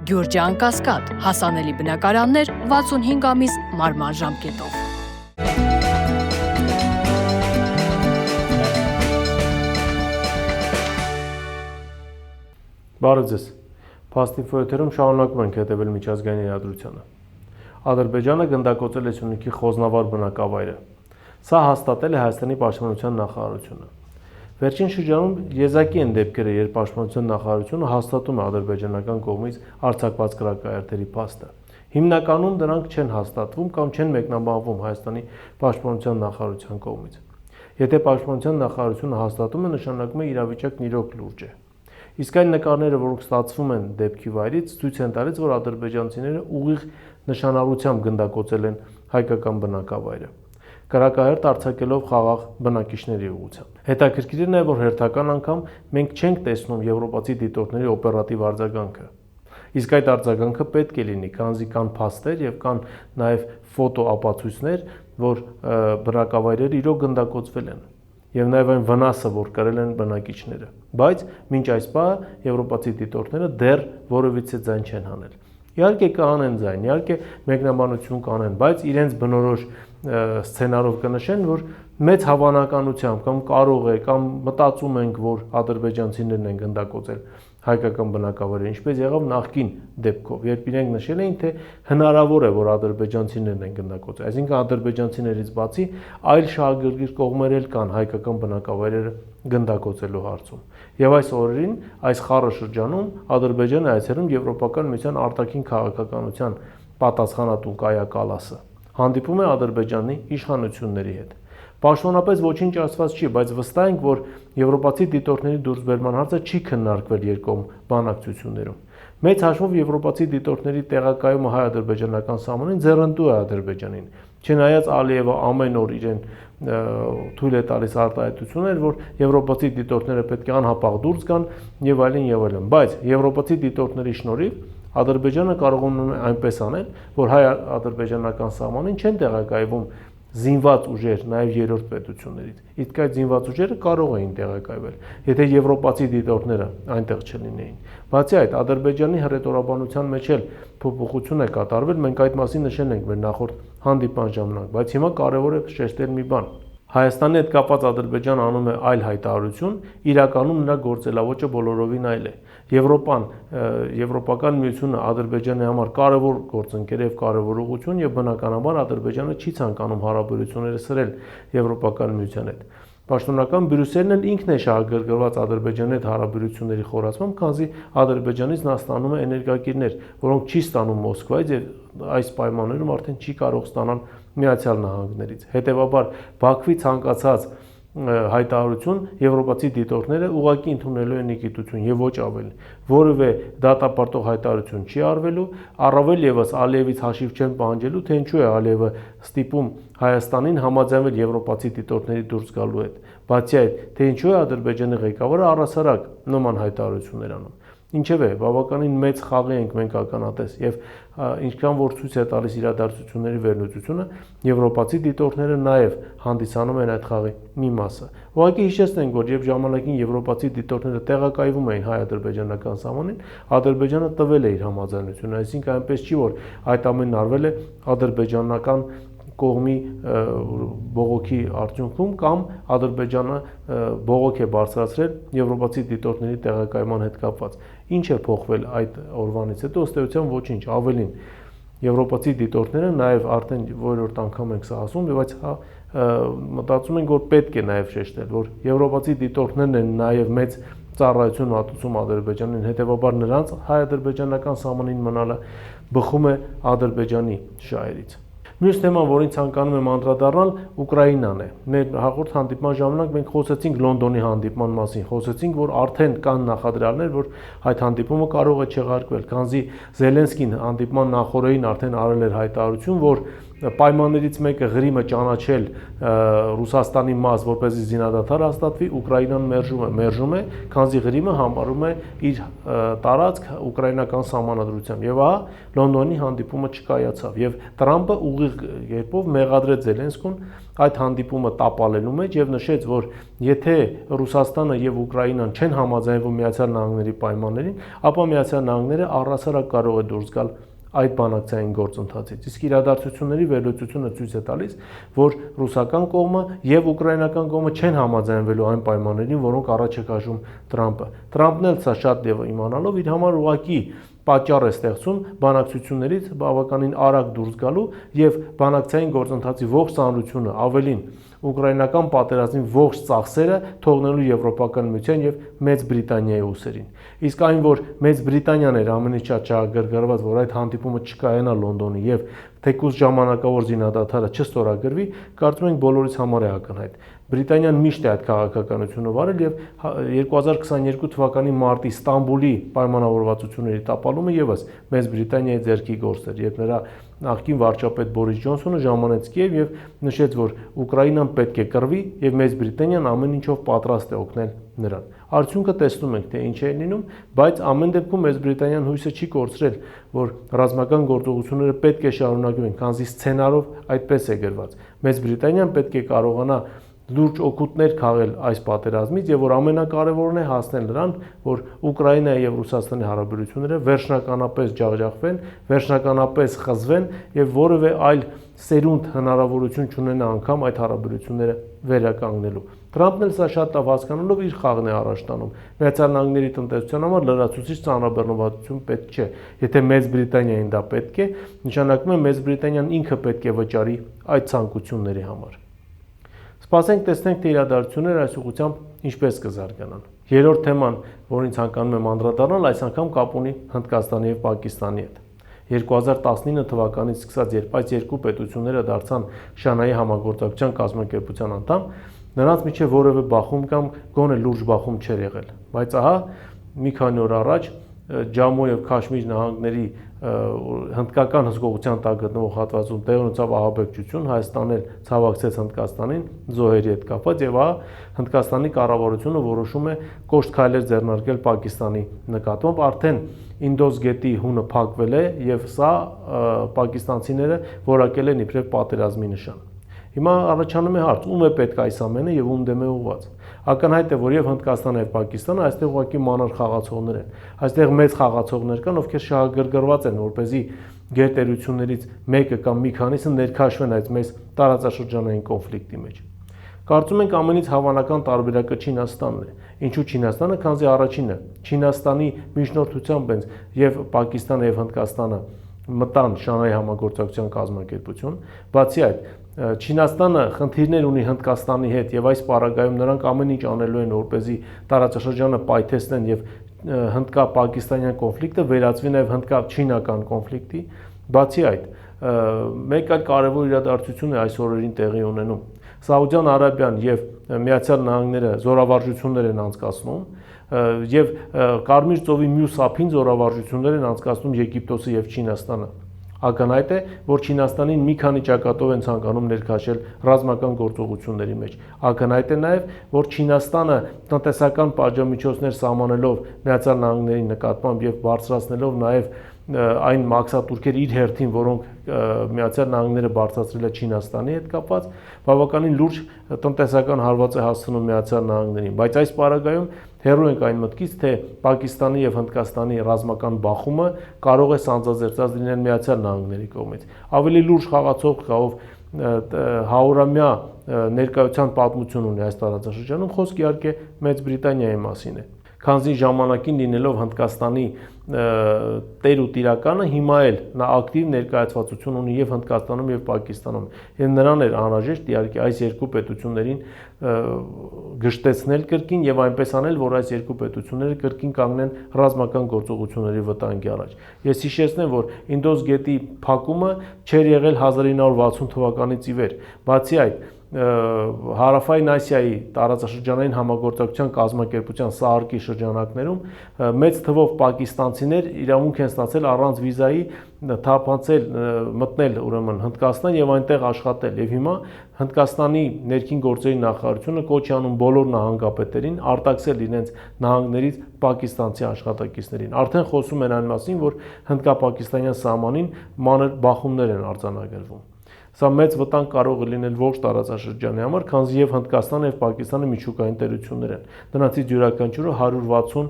Գյուրջան Կասկադ, հասանելի բնակարաններ 65 ամիս մարման ժամկետով։ Բարև ձեզ, Փաստինֆո եթերում շարունակում ենք հետևել միջազգային իրադրությանը։ Ադրբեջանը գնդակոծել է Սյունիքի խոզնավար բնակավայրը։ Սա հաստատել է Հայաստանի Պաշտպանության նախարարությունը։ Վերջին շրջանում եզակի են դեպքերը, երբ Պաշտպանության նախարարությունը հաստատում է ադրբեջանական կողմից արձակված կրակայարդերի փաստը։ Հիմնականում դրանք չեն հաստատվում կամ չեն մեկնաբանվում Հայաստանի Պաշտպանության նախարարության կողմից։ Եթե Պաշտպանության նախարարությունը հաստատում է, նշանակում է իրավիճակն իրոք լուրջ է։ Իսկ այն նկարները, որոնք ստացվում են դեպքի վայրից, ցույց են տալիս, որ ադրբեջանցիները ուղիղ նշանառությամբ գնդակոծել են հայկական բնակավայրը, կրակահերթ արձակելով խաղաղ բնակիչների ուղղությամբ։ Հետաքրքիր է նաև, որ հերթական անգամ մենք չենք տեսնում եվրոպացի դիտորդների օպերատիվ արձագանքը։ Իսկ այդ արձագանքը պետք է լինի, քանզի կան փաստեր եւ կան նաև ֆոտոապացույցներ, որ բնակավայրերը իրոք գնդակոծվել են։ Եվ նաև այն վնասը, որ կրել են բնակիչները։ Բայց մինչ այս պահը եվրոպացի դիտորդները դեռ որևիցե ձայն չեն հանել։ Իհարկե կանեն ձայն, իհարկե մեկնաբանություն կանեն, բայց իրենց բնորոշ սցենարով կնշեն, որ մեծ հավանականությամբ կամ կարող է կամ մտածում ենք, որ ադրբեջանցիներն են գնդակոծել հայկական բնակավայրը, ինչպես եղավ նախկին դեպքով, երբ իրենք նշել էին, թե հնարավոր է, որ ադրբեջանցիներն են գնդակոծել։ Այսինքն ադրբեջանցիներից բացի այլ շահագրգիռ կողմեր էլ կան հայկական բնակավայրերը գնդակոծելու հարցում։ Եվ այս օրերին, այս խառը շրջանում Ադրբեջանը այցելում Եվրոպական միության արտաքին քաղաքականության պատասխանատու Կայա Կալասը։ Հանդիպում է Ադրբեջանի իշխանությունների հետ։ Պաշտոնապես ոչինչ ասված չի, բայց վստահ ենք, որ եվրոպացի դիտորդների դուրսբերման հարցը չի քննարկվել երկկողմ բանակցություններում։ Մեծ հաշվով եվրոպացի դիտորդների տեղակայումը հայ-ադրբեջանական սահմանին ձեռնտու է Ադրբեջանին։ Չնայած Ալիևը ամեն օր իրեն թույլ է տալիս արտահայտություններ, որ եվրոպացի դիտորդները պետք է անհապաղ դուրս գան եւ այլն եւ այլն, բայց եվրոպացի դիտորդների շնորհիվ Ադրբեջանը կարողանում է այնպես անել, որ հայ-ադրբեջանական սահմանին չեն տեղակայվում զինված ուժեր նաև երրորդ պետություններից։ Իսկ այդ զինված ուժերը կարող էին տեղակայվել, եթե եվրոպացի դիտորդները այնտեղ չլինեին։ Բացի այդ, Ադրբեջանի հռետորաբանության մեջ էլ փոփոխություն է կատարվել, մենք այդ մասին նշել ենք մեր նախորդ հանդիպման ժամանակ, բայց հիմա կարևոր է շեշտել մի բան։ Հայաստանի հետ կապված Ադրբեջանը անում է այլ հայտարարություն, իրականում նրա գործելավոճը բոլորովին այլ է։ Եվրոպական միությունը Ադրբեջանի համար կարևոր գործընկեր եւ կարևոր ուղղություն եւ բնականաբար Ադրբեջանը չի ցանկանում հարաբերությունները սրել Եվրոպական միության հետ։ Պաշտոնական Բրյուսելն էլ ինքն է շահագրգռված Ադրբեջանի հետ հարաբերությունների խորացմամբ, քանզի Ադրբեջանից նա ստանում է էներգակիրներ, որոնք չի ստանում Մոսկվայից եւ այս պայմաններում արդեն չի կարող ստանալ Միացյալ Նահանգներից։ Հետևաբար Բաքվի ցանկացած հայտարարություն եվրոպացի դիտորդները ուղղակի ընդունելու են նիկիտություն եւ ոչ ավելի։ Որևէ դատապարտող հայտարարություն չի արվելու, առավել եւս Ալիևից հաշիվ չեն պահանջելու, թե ինչու է Ալիևը ստիպում Հայաստանին համաձայնվել եվրոպացի դիտորդների դուրս գալու հետ։ Բացի այդ, թե ինչու է Ադրբեջանի ղեկավարը առհասարակ նման հայտարարություններ անում։ Ինչևէ, բավականին մեծ խաղի ենք մենք ականատես եւ ինչքան որ ցույց է տալիս իրադարձությունների վերլուծությունը, եվրոպացի դիտորդները նաեւ հանդիսանում են այդ խաղի մի մասը։ Ուղղակի հիշեցնենք, որ երբ ժամանակին եվրոպացի դիտորդները տեղակայվում էին հայ-ադրբեջանական սահմանին, Ադրբեջանը տվել է իր համաձայնությունը, այսինքն այնպես չի, որ այդ ամենն արվել է ադրբեջանական կողմի բողոքի արդյունքում կամ Ադրբեջանը բողոք է բարձրացրել եվրոպացի դիտորդների տեղակայման հետ կապված։ Ինչ է փոխվել այդ օրվանից հետո, ըստ էության ոչինչ, ավելին եվրոպացի դիտորդները նաև արդեն որորդ անգամ ենք սա ասում, բայց մտածում ենք, որ պետք է նաև շեշտել, որ եվրոպացի դիտորդներն են նաև մեծ ծառայություն մատուցում Ադրբեջանին, հետևաբար նրանց հայ-ադրբեջանական սահմանին մնալը բխում է Ադրբեջանի շահերից։ Մյուս թեման, որին ցանկանում եմ անդրադառնալ, Ուկրաինան է։ Մեր հաղորդ հանդիպման ժամանակ մենք խոսեցինք Լոնդոնի հանդիպման մասին, խոսեցինք, որ արդեն կան նախադրյալներ, որ այդ հանդիպումը կարող է չեղարկվել, քանզի Զելենսկին հանդիպման նախօրեին արդեն արել էր հայտարարություն, որ պայմաններից մեկը Ղրիմը ճանաչել Ռուսաստանի մաս, որպեսզի զինադադար հաստատվի, Ուկրաինան մերժում է, քանզի Ղրիմը համարում է իր տարածք ուկրաինական սահմանադրությամբ։ Եվ ահա Լոնդոնի հանդիպումը չկայացավ, եւ Տրամպը ուղիղ կերպով մեղադրեց Զելենսկուն այդ հանդիպումը տապալելու մեջ եւ նշեց, որ եթե Ռուսաստանը եւ Ուկրաինան չեն համաձայնվում Միացյալ Նահանգների պայմաններին, ապա Միացյալ Նահանգները առհասարակ կարող է դուրս գալ այդ բանակցային գործընթացից։ Իսկ իրադարձությունների վերլուծությունը ցույց է տալիս, որ ռուսական կողմը եւ ուկրաինական կողմը չեն համաձայնվելու այն պայմաններին, որոնք առաջ է քաշում Տրամպը։ Տրամպն էլ սա շատ եւ իմանալով իր համար ուղղակի պատճառ է ստեղծում բանակցություններից բավականին արագ դուրս գալու եւ բանակցային գործընթացի ողջ ծանրությունը, ավելին ուկրաինական պատերազմի ողջ ծախսերը թողնելու Եվրոպական միության եւ Մեծ Բրիտանիայի ուսերին։ Իսկ այն, որ Մեծ Բրիտանիան էր ամենից շատ շահագրգռված, որ այդ հանդիպումը չկայանա Լոնդոնի եւ թեկուզ ժամանակավոր զինադադարը չստորագրվի, կարծում ենք բոլորիս համար է ակնհայտ։ Բրիտանիան միշտ է այդ քաղաքականությունը վարել եւ 2022 թվականի մարտի Ստամբուլի պայմանավորվածությունների տապալումը եւս Մեծ Բրիտանիայի ձեռքի գործ էր, երբ նրա նախկին վարչապետ Բորիս Ջոնսոնը ժամանեց Կիև եւ նշեց, որ Ուկրաինան պետք է կռվի եւ Մեծ Բրիտանիան ամեն ինչով պատրաստ է օգնել նրան։ Արդյունքը տեսնում ենք, թե ինչ է լինում, բայց ամեն դեպքում Մեծ Բրիտանիան հույսը չի կորցրել, որ ռազմական գործողությունները պետք է շարունակվեն, քանզի սցենարով այդպես է գրված։ Մեծ Բրիտանիան պետք է կարողանա լուրջ օգուտներ քաղել այս պատերազմից եւ որ ամենակարևորն է հասնել նրան, որ Ուկրաինայի եւ Ռուսաստանի հարաբերությունները վերջնականապես ջախջախվեն, վերջնականապես խզվեն եւ որևէ այլ սերունդ հնարավորություն չունենա անգամ այդ հարաբերությունները վերականգնելու։ Տրամպն էլ սա շատ լավ հասկանալով իր խաղն է առաջ տանում։ Միացյալ Նահանգների տնտեսության համար լրացուցիչ ծանրաբեռնվածություն պետք չէ։ Եթե Մեծ Բրիտանիային դա պետք է, նշանակում է Մեծ Բրիտանիան ինքը պետք է վճարի այդ ցանկությունների համար։ Սպասենք տեսնենք, թե իրադարձությունները այս ուղղությամբ ինչպես կզարգանան։ Երրորդ թեման, որին ցանկանում եմ անդրադառնալ, այս անգամ կապ ունի Հնդկաստանի եւ Պակիստանի հետ։ 2019 թվականից սկսած, երբ այս երկու պետությունները դարձան Շանհայի համագործակցության կազմակերպության անդամ, նրանց միջև որևէ բախում կամ գոնե լուրջ բախում չէր եղել։ Բայց ահա մի քանի օր առաջ Ջամու եւ Քաշմիր նահանգների հնդկական հսկողության տակ գտնվող հատվածում տեղի ունեցավ ահաբեկչություն, Հայաստանն էլ ցավակցեց Հնդկաստանին զոհերի հետ կապված եւ ահա Հնդկաստանի կառավարությունը որոշում է կոշտ քայլեր ձեռնարկել Պակիստանի նկատմամբ, արդեն Ինդոս գետի հունը փակվել է եւ սա պակիստանցիները որակել են իբրև պատերազմի նշան։ Հիմա առաջանում է հարց, ում է պետք այս ամենը եւ ում դեմ է ուղղված։ Ակնհայտ է, որ եւ Հնդկաստանը եւ Պակիստանը այստեղ ուղղակի մանր խաղացողներ են։ Այստեղ մեծ խաղացողներ կան, ովքեր շահագրգռված են, որպեսզի գերտերություններից մեկը կամ մի քանիսը ներքաշվեն այդ մեծ տարածաշրջանային կոնֆլիկտի մեջ։ Կարծում ենք ամենից հավանական տարբերակը Չինաստանն է։ Ինչու Չինաստանը, քանզի առաջինը Չինաստանի միջնորդությամբ են եւ Պակիստանը եւ Հնդկաստանը մտան Շանհայի համագործակցության կազմակերպություն, բացի այդ Չինաստանը խնդիրներ ունի Հնդկաստանի հետ եւ այս պարագայում նրանք ամեն ինչ անելու են, որպեսզի տարածաշրջանը պայթեցնեն եւ հնդկա-պակիստանյան կոնֆլիկտը վերածվի նաեւ հնդկա-չինական կոնֆլիկտի։ Բացի այդ, մեկ այլ կարևոր իրադարձություն է այս օրերին տեղի ունենում։ Սաուդյան Արաբիան եւ Միացյալ Նահանգները զորավարժություններ են անցկացնում եւ Կարմիր ծովի մյուս ափին զորավարժություններ են անցկացնում Եգիպտոսը եւ Չինաստանը։ Ակնհայտ է, որ Չինաստանին մի քանի ճակատով են ցանկանում ներքաշել ռազմական գործողությունների մեջ։ Ակնհայտ է նաև, որ Չինաստանը տնտեսական պատժամիջոցներ սահմանելով Միացյալ Նահանգների նկատմամբ եւ բարձրացնելով նաև այն մաքսատուրքեր իր հերթին, որոնք Միացյալ Նահանգները բարձրացրել է Չինաստանի հետ կապված, բավականին լուրջ տնտեսական հարված է հասցնում Միացյալ Նահանգներին, բայց այս պարագայում հեռու ենք այն մտքից, թե Պակիստանի եւ Հնդկաստանի ռազմական բախումը կարող է սանձազերծած լինել Միացյալ Նահանգների կողմից։ Ավելի լուրջ խաղացող կաղով 100-ամյա ներկայության պատմություն ունի այս տարածաշրջանում, խոսք իհարկե Մեծ Բրիտանիայի մասին է։ Քանզի ժամանակին լինելով Հնդկաստանի տեր ու տիրականը, հիմա էլ նա ակտիվ ներկայացվածություն ունի եւ Հնդկաստանում եւ Պակիստանում։ Եվ նրան էր անհրաժեշտ իհարկե այս երկու պետություններին գժտեցնել կրկին եւ այնպես անել, որ այս երկու պետությունները կրկին կանգնեն ռազմական գործողությունների վտանգի առաջ։ Ես հիշեցնեմ, որ Ինդոս գետի փակումը չէր եղել 1960 թվականից ի վեր։ Բացի այդ, Հարավային Ասիայի տարածաշրջանային համագործակցության կազմակերպության ՍԱԱՐԿ-ի շրջանակներում մեծ թվով պակիստանցիներ իրավունք են ստացել առանց վիզայի թափանցել, մտնել ուրեմն Հնդկաստան եւ այնտեղ աշխատել։ Եվ հիմա Հնդկաստանի ներքին գործերի նախարարությունը կոչ է անում բոլոր նահանգապետերին արտաքսել իրենց նահանգներից պակիստանցի աշխատակիցներին։ Արդեն խոսում են այն մասին, որ հնդկա-պակիստանյան սահմանին մանր բախումներ են արձանագրվում։ Սա մեծ վտանգ կարող է լինել ողջ տարածաշրջանի համար, քանզի եւ Հնդկաստանը եւ Պակիստանը միջուկային տերություններ են։ Դրանցից յուրաքանչյուրը 160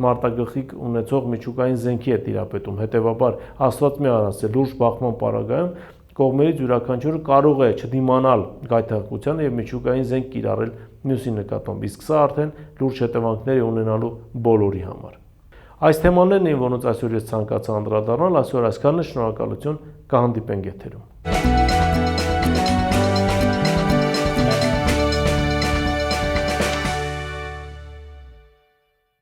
մարտագլխիկ ունեցող միջուկային զենքի է տիրապետում։ Հետևաբար, Աստված մի արած է լուրջ բախման պարագայում կողմերից յուրաքանչյուրը կարող է չդիմանալ գայթակղությանը եւ միջուկային զենք կիրառել մյուսի նկատմամբ։ Իսկ սա արդեն լուրջ հետևանքներ է ունենալու բոլորի համար։ Այս թեմաներն էին, որոնց այսօր ես ցանկացա անդրադառնալ, այսօր այսքանն է, շնորհակալություն, կհանդիպենք եթերում։